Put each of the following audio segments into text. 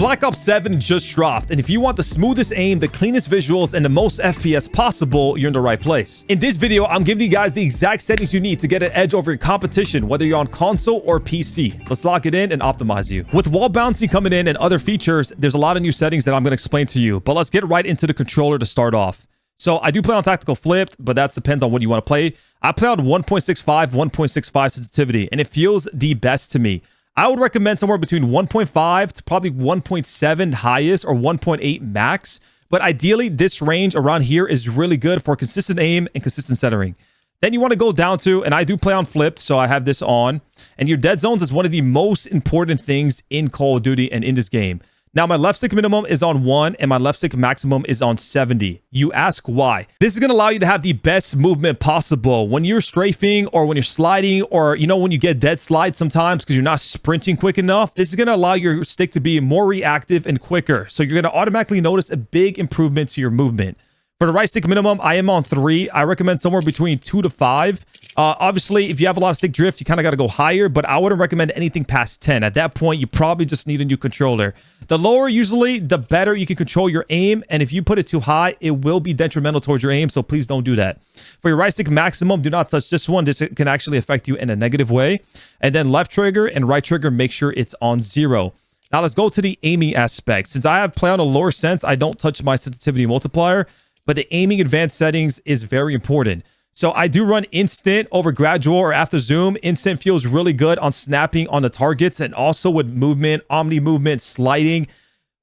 Black Ops 7 just dropped, and if you want the smoothest aim, the cleanest visuals, and the most FPS possible, you're in the right place. In this video, I'm giving you guys the exact settings you need to get an edge over your competition, whether you're on console or PC. Let's lock it in and optimize you. With wall bouncing coming in and other features, there's a lot of new settings that I'm going to explain to you, but let's get right into the controller to start off. So I do play on tactical flipped, but that depends on what you want to play. I play on 1.65 sensitivity, and it feels the best to me. I would recommend somewhere between 1.5 to probably 1.7 highest or 1.8 max. But ideally, this range around here is really good for consistent aim and consistent centering. Then you want to go down to, and I do play on flipped, so I have this on. And your dead zones is one of the most important things in Call of Duty and in this game. Now, my left stick minimum is on 1 and my left stick maximum is on 70. You ask why. This is going to allow you to have the best movement possible. When you're strafing or when you're sliding or, you know, when you get dead slide sometimes because you're not sprinting quick enough, this is going to allow your stick to be more reactive and quicker. So you're going to automatically notice a big improvement to your movement. For the right stick minimum, I am on 3. I recommend somewhere between 2 to 5. Obviously, if you have a lot of stick drift, you kind of got to go higher, but I wouldn't recommend anything past 10. At that point, you probably just need a new controller. The lower, usually, the better you can control your aim, and if you put it too high, it will be detrimental towards your aim, so please don't do that. For your right stick maximum, do not touch this one. This can actually affect you in a negative way. And then left trigger and right trigger, make sure it's on 0. Now, let's go to the aiming aspect. Since I have play on a lower sense, I don't touch my sensitivity multiplier, but the aiming advanced settings is very important. So I do run instant over gradual or after zoom. Instant feels really good on snapping on the targets and also with movement, omni movement, sliding.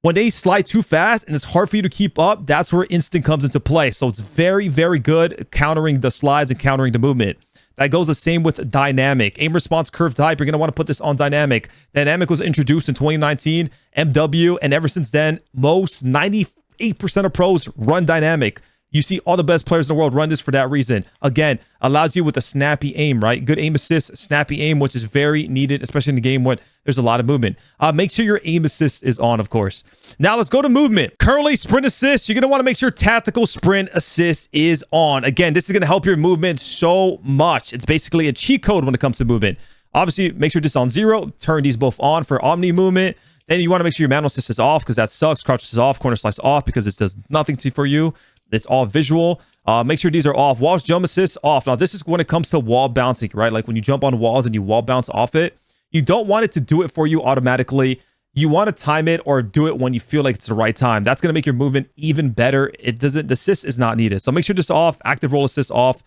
When they slide too fast and it's hard for you to keep up, that's where instant comes into play. So it's very, very good countering the slides and countering the movement. That goes the same with dynamic. Aim response curve type, you're going to want to put this on dynamic. Dynamic was introduced in 2019, MW, and ever since then, most 98% of pros run dynamic. You see all the best players in the world run this for that reason. Again, allows you with a snappy aim, right? Good aim assist, snappy aim, which is very needed, especially in a game when there's a lot of movement. Make sure your aim assist is on, of course. Now let's go to movement. Currently, sprint assist. You're going to want to make sure tactical sprint assist is on. Again, this is going to help your movement so much. It's basically a cheat code when it comes to movement. Obviously, make sure this is on 0. Turn these both on for omni movement. Then you want to make sure your manual assist is off because that sucks. Crouch is off, corner slice off because this does nothing for you. It's all visual. Make sure these are off. Walls jump assist off. Now, this is when it comes to wall bouncing, right? Like when you jump on walls and you wall bounce off it, you don't want it to do it for you automatically. You want to time it or do it when you feel like it's the right time. That's going to make your movement even better. It doesn't, the assist is not needed. So make sure this off. Active roll assist off.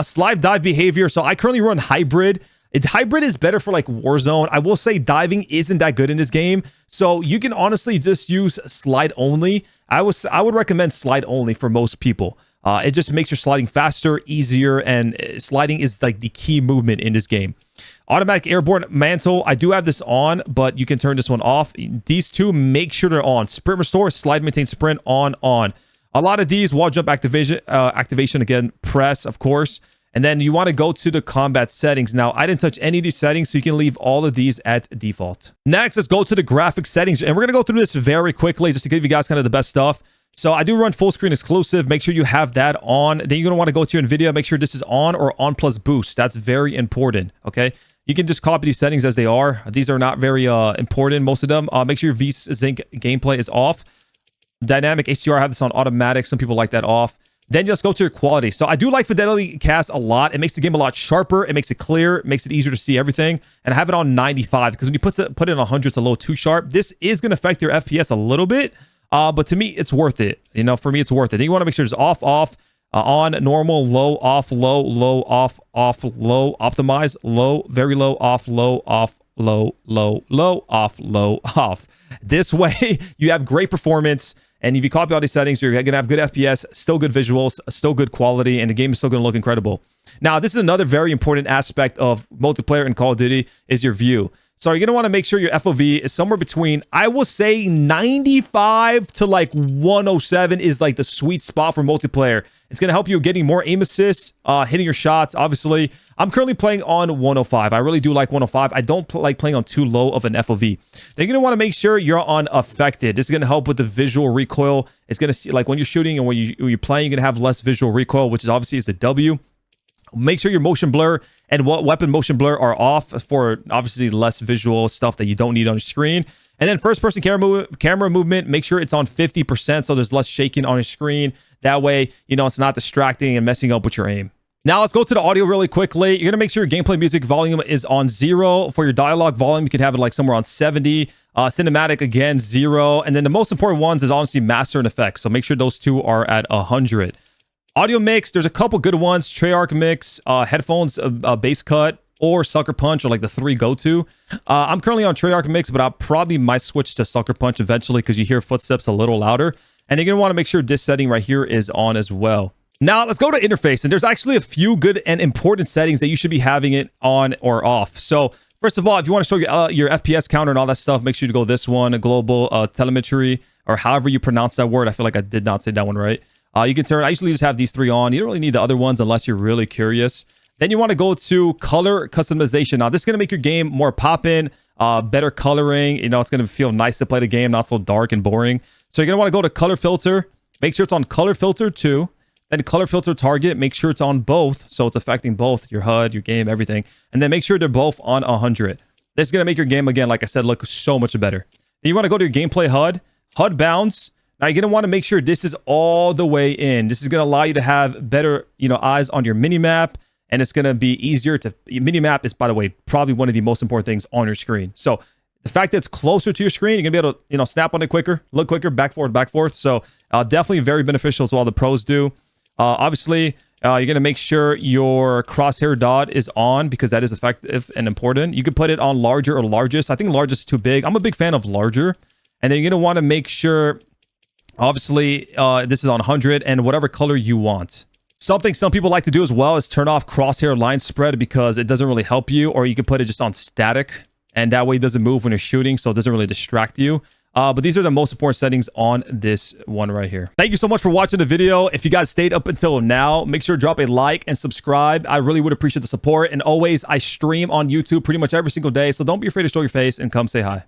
Slide dive behavior. So I currently run hybrid. Hybrid is better for like Warzone. I will say diving isn't that good in this game. So you can honestly just use slide only. I would recommend slide only for most people. It just makes your sliding faster, easier, and sliding is like the key movement in this game. Automatic airborne mantle. I do have this on, but you can turn this one off. These two, make sure they're on. Sprint restore, slide maintain sprint on. A lot of these, wall jump activation again, press, of course. And then you want to go to the combat settings. Now, I didn't touch any of these settings, so you can leave all of these at default. Next, let's go to the graphics settings. And we're going to go through this very quickly just to give you guys kind of the best stuff. So I do run full screen exclusive. Make sure you have that on. Then you're going to want to go to your NVIDIA. Make sure this is on or on plus boost. That's very important, okay? You can just copy these settings as they are. These are not very important, most of them. Make sure your V-Sync gameplay is off. Dynamic HDR, I have this on automatic. Some people like that off. Then just go to your quality. So I do like Fidelity Cast a lot. It makes the game a lot sharper. It makes it clear. It makes it easier to see everything. And I have it on 95 because when you put it on 100, it's a little too sharp. This is going to affect your FPS a little bit, but to me, it's worth it. You know, for me, it's worth it. Then you want to make sure it's off, on, normal, low, off, low, off, low, optimize, low, very low, off, low, off, low, off, low, off. This way, you have great performance. And if you copy all these settings, you're going to have good FPS, still good visuals, still good quality, and the game is still going to look incredible. Now, this is another very important aspect of multiplayer in Call of Duty is your view. So you're going to want to make sure your FOV is somewhere between, I will say 95 to like 107 is like the sweet spot for multiplayer. It's going to help you getting more aim assists, hitting your shots. Obviously, I'm currently playing on 105. I really do like 105. I don't like playing on too low of an FOV. Then you're going to want to make sure you're on affected. This is going to help with the visual recoil. It's going to see like when you're shooting and when you're playing, you're going to have less visual recoil, which is obviously is the W. Make sure your motion blur and weapon motion blur are off for obviously less visual stuff that you don't need on your screen. And then first person camera movement, make sure it's on 50% so there's less shaking on your screen. That way, you know, it's not distracting and messing up with your aim. Now let's go to the audio really quickly. You're gonna make sure your gameplay music volume is on 0. For your dialogue volume, you could have it like somewhere on 70. Cinematic, again, 0. And then the most important ones is honestly master and effects. So make sure those two are at 100. Audio mix, there's a couple good ones. Treyarch mix, headphones, bass cut, or Sucker Punch are like the 3 go-to. I'm currently on Treyarch mix, but I probably might switch to Sucker Punch eventually because you hear footsteps a little louder. And you're gonna want to make sure this setting right here is on as well. Now let's go to interface, and there's actually a few good and important settings that you should be having it on or off. So first of all, if you want to show your FPS counter and all that stuff, make sure to go this one, global telemetry, or however you pronounce that word. I feel like I did not say that one right. You can turn, I usually just have these 3 on. You don't really need the other ones unless you're really curious. Then you want to go to color customization. Now this is going to make your game more poppin', better coloring. You know, it's going to feel nice to play the game, not so dark and boring. So you're going to want to go to color filter. Make sure it's on color filter 2. Then color filter target, make sure it's on both, so it's affecting both your HUD, your game, everything. And then make sure they're both on 100. This is going to make your game, again, like I said, look so much better. Then you want to go to your gameplay HUD bounds. Now you're going to want to make sure this is all the way in. This is going to allow you to have better, you know, eyes on your minimap, and it's going to be easier to... Minimap is, by the way, probably one of the most important things on your screen. So the fact that it's closer to your screen, you're going to be able to, you know, snap on it quicker, look quicker, back forth. So definitely very beneficial to all the pros do. Obviously, you're going to make sure your crosshair dot is on because that is effective and important. You can put it on larger or largest. I think largest is too big. I'm a big fan of larger. And then you're going to want to make sure, obviously, this is on 100 and whatever color you want. Something some people like to do as well is turn off crosshair line spread because it doesn't really help you, or you can put it just on static, and that way it doesn't move when you're shooting, so it doesn't really distract you. But these are the most important settings on this one right here. Thank you so much for watching the video. If you guys stayed up until now, make sure to drop a like and subscribe. I really would appreciate the support. And always, I stream on YouTube pretty much every single day, so don't be afraid to show your face and come say hi.